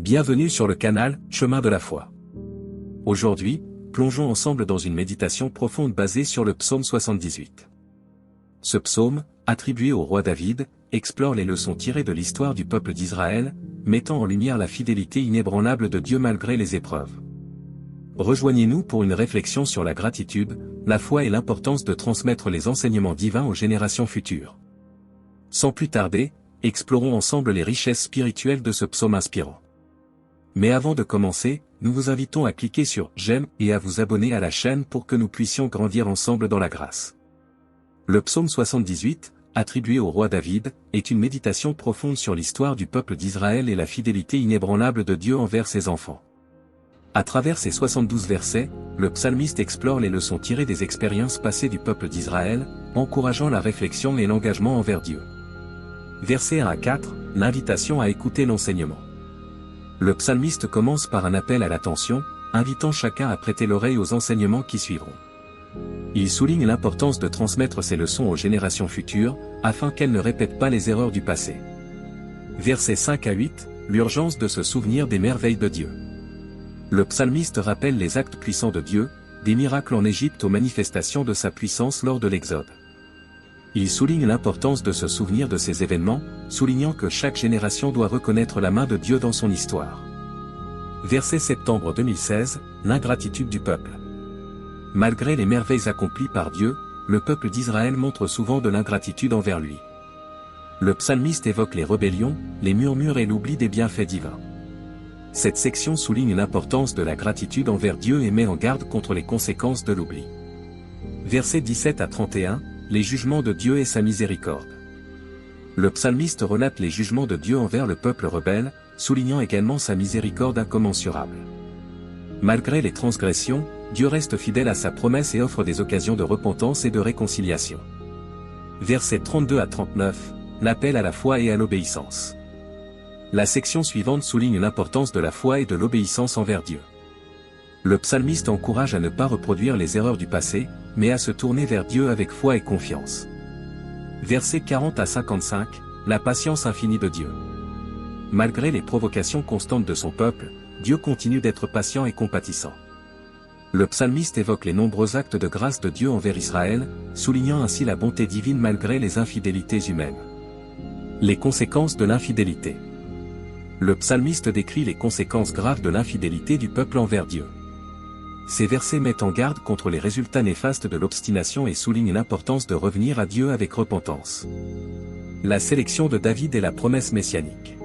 Bienvenue sur le canal Chemin de la foi. Aujourd'hui, plongeons ensemble dans une méditation profonde basée sur le psaume 78. Ce psaume, attribué au roi David, explore les leçons tirées de l'histoire du peuple d'Israël, mettant en lumière la fidélité inébranlable de Dieu malgré les épreuves. Rejoignez-nous pour une réflexion sur la gratitude, la foi et l'importance de transmettre les enseignements divins aux générations futures. Sans plus tarder, explorons ensemble les richesses spirituelles de ce psaume inspirant. Mais avant de commencer, nous vous invitons à cliquer sur « J'aime » et à vous abonner à la chaîne pour que nous puissions grandir ensemble dans la grâce. Le psaume 78, attribué au roi David, est une méditation profonde sur l'histoire du peuple d'Israël et la fidélité inébranlable de Dieu envers ses enfants. À travers ces 72 versets, le psalmiste explore les leçons tirées des expériences passées du peuple d'Israël, encourageant la réflexion et l'engagement envers Dieu. Versets 1 à 4, l'invitation à écouter l'enseignement. Le psalmiste commence par un appel à l'attention, invitant chacun à prêter l'oreille aux enseignements qui suivront. Il souligne l'importance de transmettre ces leçons aux générations futures, afin qu'elles ne répètent pas les erreurs du passé. Versets 5 à 8, l'urgence de se souvenir des merveilles de Dieu. Le psalmiste rappelle les actes puissants de Dieu, des miracles en Égypte aux manifestations de sa puissance lors de l'Exode. Il souligne l'importance de se souvenir de ces événements, soulignant que chaque génération doit reconnaître la main de Dieu dans son histoire. Verset septembre 2016, l'ingratitude du peuple. Malgré les merveilles accomplies par Dieu, le peuple d'Israël montre souvent de l'ingratitude envers lui. Le psalmiste évoque les rébellions, les murmures et l'oubli des bienfaits divins. Cette section souligne l'importance de la gratitude envers Dieu et met en garde contre les conséquences de l'oubli. Versets 17 à 31, les jugements de Dieu et sa miséricorde. Le psalmiste relate les jugements de Dieu envers le peuple rebelle, soulignant également sa miséricorde incommensurable. Malgré les transgressions, Dieu reste fidèle à sa promesse et offre des occasions de repentance et de réconciliation. Versets 32 à 39, l'appel à la foi et à l'obéissance. La section suivante souligne l'importance de la foi et de l'obéissance envers Dieu. Le psalmiste encourage à ne pas reproduire les erreurs du passé, mais à se tourner vers Dieu avec foi et confiance. Versets 40 à 55, la patience infinie de Dieu. Malgré les provocations constantes de son peuple, Dieu continue d'être patient et compatissant. Le psalmiste évoque les nombreux actes de grâce de Dieu envers Israël, soulignant ainsi la bonté divine malgré les infidélités humaines. Les conséquences de l'infidélité. Le psalmiste décrit les conséquences graves de l'infidélité du peuple envers Dieu. Ces versets mettent en garde contre les résultats néfastes de l'obstination et soulignent l'importance de revenir à Dieu avec repentance. La sélection de David et la promesse messianique.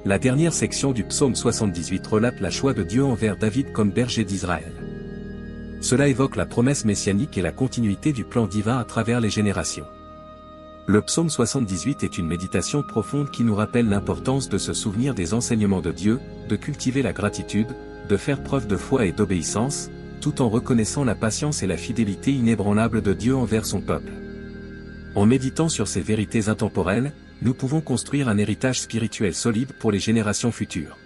La dernière section du psaume 78 relate la choix de Dieu envers David comme berger d'Israël. Cela évoque la promesse messianique et la continuité du plan divin à travers les générations. Le psaume 78 est une méditation profonde qui nous rappelle l'importance de se souvenir des enseignements de Dieu, de cultiver la gratitude, de faire preuve de foi et d'obéissance, tout en reconnaissant la patience et la fidélité inébranlable de Dieu envers son peuple. En méditant sur ces vérités intemporelles, nous pouvons construire un héritage spirituel solide pour les générations futures.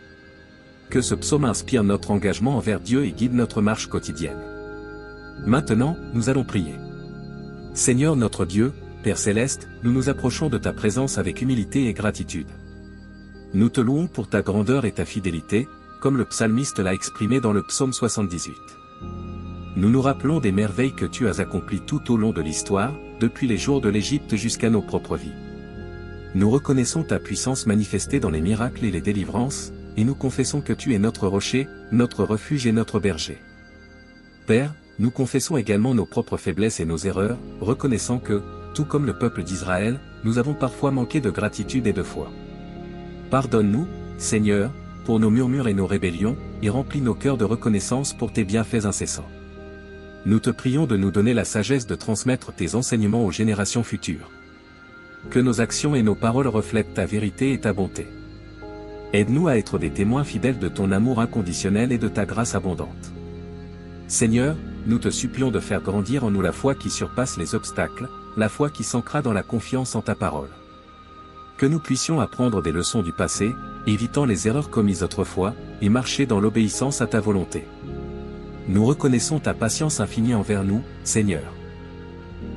Que ce psaume inspire notre engagement envers Dieu et guide notre marche quotidienne. Maintenant, nous allons prier. Seigneur notre Dieu, Père Céleste, nous nous approchons de ta présence avec humilité et gratitude. Nous te louons pour ta grandeur et ta fidélité, comme le psalmiste l'a exprimé dans le psaume 78. Nous nous rappelons des merveilles que tu as accomplies tout au long de l'histoire, depuis les jours de l'Égypte jusqu'à nos propres vies. Nous reconnaissons ta puissance manifestée dans les miracles et les délivrances, et nous confessons que tu es notre rocher, notre refuge et notre berger. Père, nous confessons également nos propres faiblesses et nos erreurs, reconnaissant que, tout comme le peuple d'Israël, nous avons parfois manqué de gratitude et de foi. Pardonne-nous, Seigneur, pour nos murmures et nos rébellions, et remplis nos cœurs de reconnaissance pour tes bienfaits incessants. Nous te prions de nous donner la sagesse de transmettre tes enseignements aux générations futures. Que nos actions et nos paroles reflètent ta vérité et ta bonté. Aide-nous à être des témoins fidèles de ton amour inconditionnel et de ta grâce abondante. Seigneur, nous te supplions de faire grandir en nous la foi qui surpasse les obstacles, la foi qui s'ancra dans la confiance en ta parole. Que nous puissions apprendre des leçons du passé, évitant les erreurs commises autrefois, et marcher dans l'obéissance à ta volonté. Nous reconnaissons ta patience infinie envers nous, Seigneur.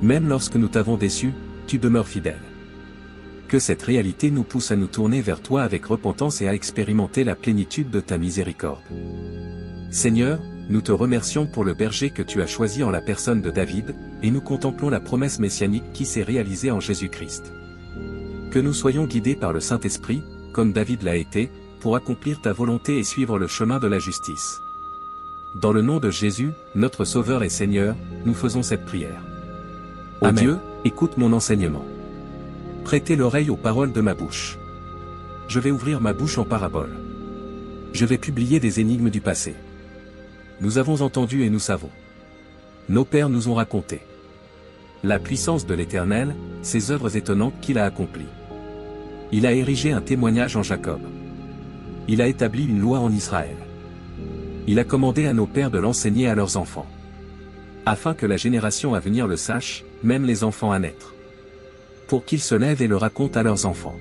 Même lorsque nous t'avons déçu, tu demeures fidèle. que cette réalité nous pousse à nous tourner vers toi avec repentance et à expérimenter la plénitude de ta miséricorde. Seigneur, nous te remercions pour le berger que tu as choisi en la personne de David, et nous contemplons la promesse messianique qui s'est réalisée en Jésus-Christ. Que nous soyons guidés par le Saint-Esprit, comme David l'a été, pour accomplir ta volonté et suivre le chemin de la justice. Dans le nom de Jésus, notre Sauveur et Seigneur, nous faisons cette prière. Ô Dieu, écoute mon enseignement. Prêtez l'oreille aux paroles de ma bouche. Je vais ouvrir ma bouche en parabole. Je vais publier des énigmes du passé. Nous avons entendu et nous savons. Nos pères nous ont raconté la puissance de l'Éternel, ses œuvres étonnantes qu'il a accomplies. Il a érigé un témoignage en Jacob. Il a établi une loi en Israël. Il a commandé à nos pères de l'enseigner à leurs enfants, afin que la génération à venir le sache, même les enfants à naître, pour qu'ils se lèvent et le racontent à leurs enfants,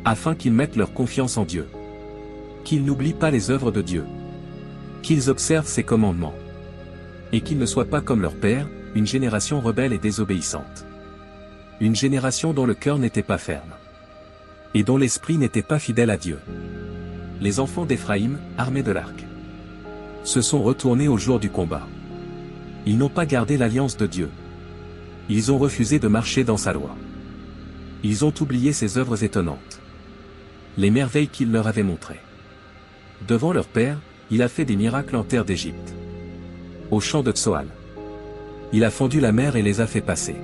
afin qu'ils mettent leur confiance en Dieu, qu'ils n'oublient pas les œuvres de Dieu, qu'ils observent ses commandements, et qu'ils ne soient pas comme leur père, une génération rebelle et désobéissante, une génération dont le cœur n'était pas ferme, et dont l'esprit n'était pas fidèle à Dieu. Les enfants d'Éphraïm, armés de l'arc, se sont retournés au jour du combat. Ils n'ont pas gardé l'alliance de Dieu. Ils ont refusé de marcher dans sa loi. Ils ont oublié ses œuvres étonnantes, les merveilles qu'il leur avait montrées. Devant leur père, il a fait des miracles en terre d'Égypte, au champ de Tsoal. Il a fendu la mer et les a fait passer.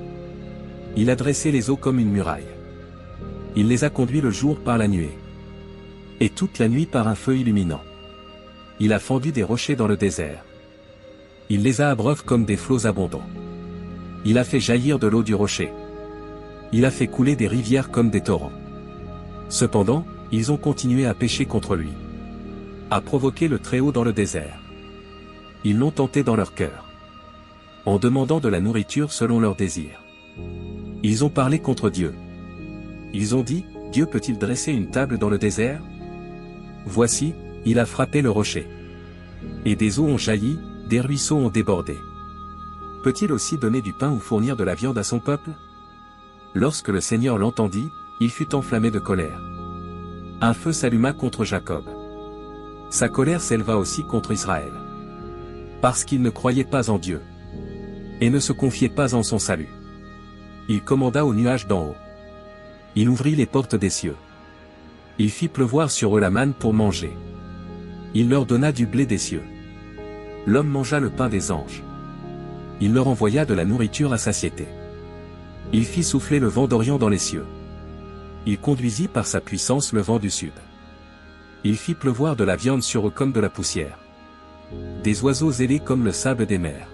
Il a dressé les eaux comme une muraille. Il les a conduits le jour par la nuée, et toute la nuit par un feu illuminant. Il a fendu des rochers dans le désert. Il les a abreuves comme des flots abondants. Il a fait jaillir de l'eau du rocher. Il a fait couler des rivières comme des torrents. Cependant, ils ont continué à pécher contre lui, à provoquer le Très-Haut dans le désert. Ils l'ont tenté dans leur cœur, en demandant de la nourriture selon leurs désirs. Ils ont parlé contre Dieu. Ils ont dit, Dieu peut-il dresser une table dans le désert? Voici, il a frappé le rocher. Et des eaux ont jailli, des ruisseaux ont débordé. Peut-il aussi donner du pain ou fournir de la viande à son peuple? Lorsque le Seigneur l'entendit, il fut enflammé de colère. Un feu s'alluma contre Jacob. Sa colère s'éleva aussi contre Israël, parce qu'il ne croyait pas en Dieu, et ne se confiait pas en son salut. Il commanda aux nuages d'en haut. Il ouvrit les portes des cieux. Il fit pleuvoir sur eux la manne pour manger. Il leur donna du blé des cieux. L'homme mangea le pain des anges. Il leur envoya de la nourriture à satiété. Il fit souffler le vent d'Orient dans les cieux. Il conduisit par sa puissance le vent du sud. Il fit pleuvoir de la viande sur eux comme de la poussière, des oiseaux ailés comme le sable des mers.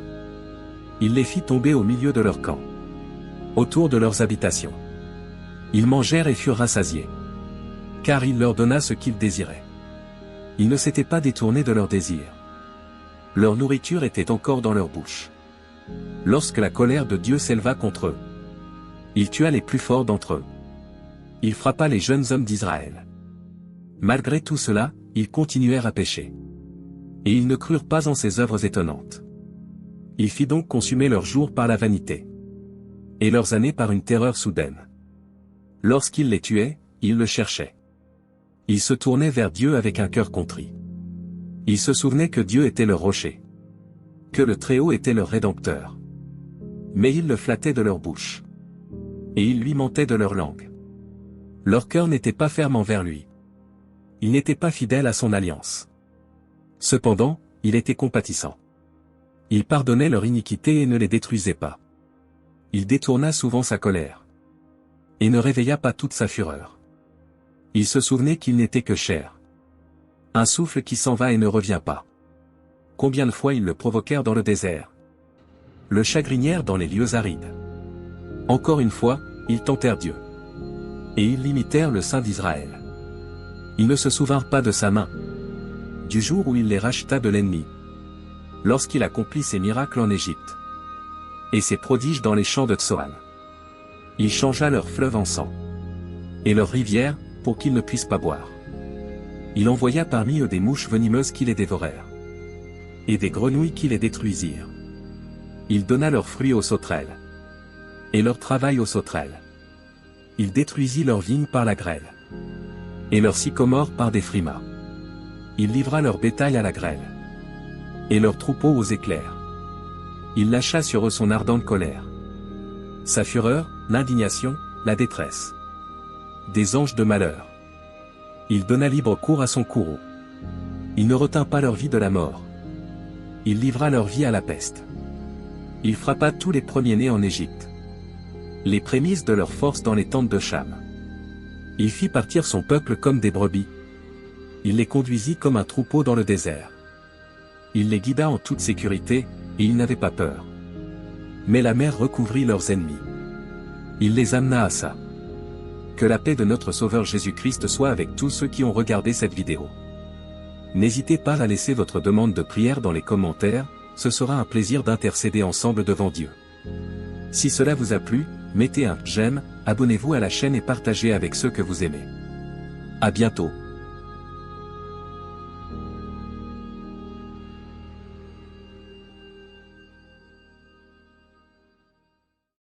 Il les fit tomber au milieu de leur camp, autour de leurs habitations. Ils mangèrent et furent rassasiés, car il leur donna ce qu'ils désiraient. Ils ne s'étaient pas détournés de leurs désirs. Leur nourriture était encore dans leur bouche. Lorsque la colère de Dieu s'éleva contre eux, il tua les plus forts d'entre eux. Il frappa les jeunes hommes d'Israël. Malgré tout cela, ils continuèrent à pécher. Et ils ne crurent pas en ses œuvres étonnantes. Il fit donc consumer leurs jours par la vanité, et leurs années par une terreur soudaine. Lorsqu'il les tuait, ils le cherchaient. Ils se tournaient vers Dieu avec un cœur contrit. Ils se souvenaient que Dieu était leur rocher, que le Très-Haut était leur rédempteur. Mais ils le flattaient de leur bouche, et ils lui mentaient de leur langue. Leur cœur n'était pas ferme envers lui. Il n'était pas fidèle à son alliance. Cependant, il était compatissant. Il pardonnait leur iniquité et ne les détruisait pas. Il détourna souvent sa colère, et ne réveilla pas toute sa fureur. Il se souvenait qu'il n'était que chair, un souffle qui s'en va et ne revient pas. Combien de fois ils le provoquèrent dans le désert, le chagrinèrent dans les lieux arides. Encore une fois, ils tentèrent Dieu, et ils limitèrent le Saint d'Israël. Ils ne se souvinrent pas de sa main, du jour où il les racheta de l'ennemi, lorsqu'il accomplit ses miracles en Égypte, et ses prodiges dans les champs de Tsoal. Il changea leur fleuve en sang, et leurs rivières, pour qu'ils ne puissent pas boire. Il envoya parmi eux des mouches venimeuses qui les dévorèrent, et des grenouilles qui les détruisirent. Il donna leurs fruits aux sauterelles, et leur travail aux sauterelles. Il détruisit leurs vignes par la grêle. Et leurs sycomores par des frimas. Il livra leur bétail à la grêle. Et leurs troupeaux aux éclairs. Il lâcha sur eux son ardente colère. Sa fureur, l'indignation, la détresse. Des anges de malheur. Il donna libre cours à son courroux. Il ne retint pas leur vie de la mort. Il livra leur vie à la peste. Il frappa tous les premiers-nés en Égypte. Les prémices de leur force dans les tentes de Cham. Il fit partir son peuple comme des brebis. Il les conduisit comme un troupeau dans le désert. Il les guida en toute sécurité, et ils n'avaient pas peur. Mais la mer recouvrit leurs ennemis. Il les amena à ça. Que la paix de notre Sauveur Jésus-Christ soit avec tous ceux qui ont regardé cette vidéo. N'hésitez pas à laisser votre demande de prière dans les commentaires, ce sera un plaisir d'intercéder ensemble devant Dieu. Si cela vous a plu, mettez un j'aime, abonnez-vous à la chaîne et partagez avec ceux que vous aimez. À bientôt.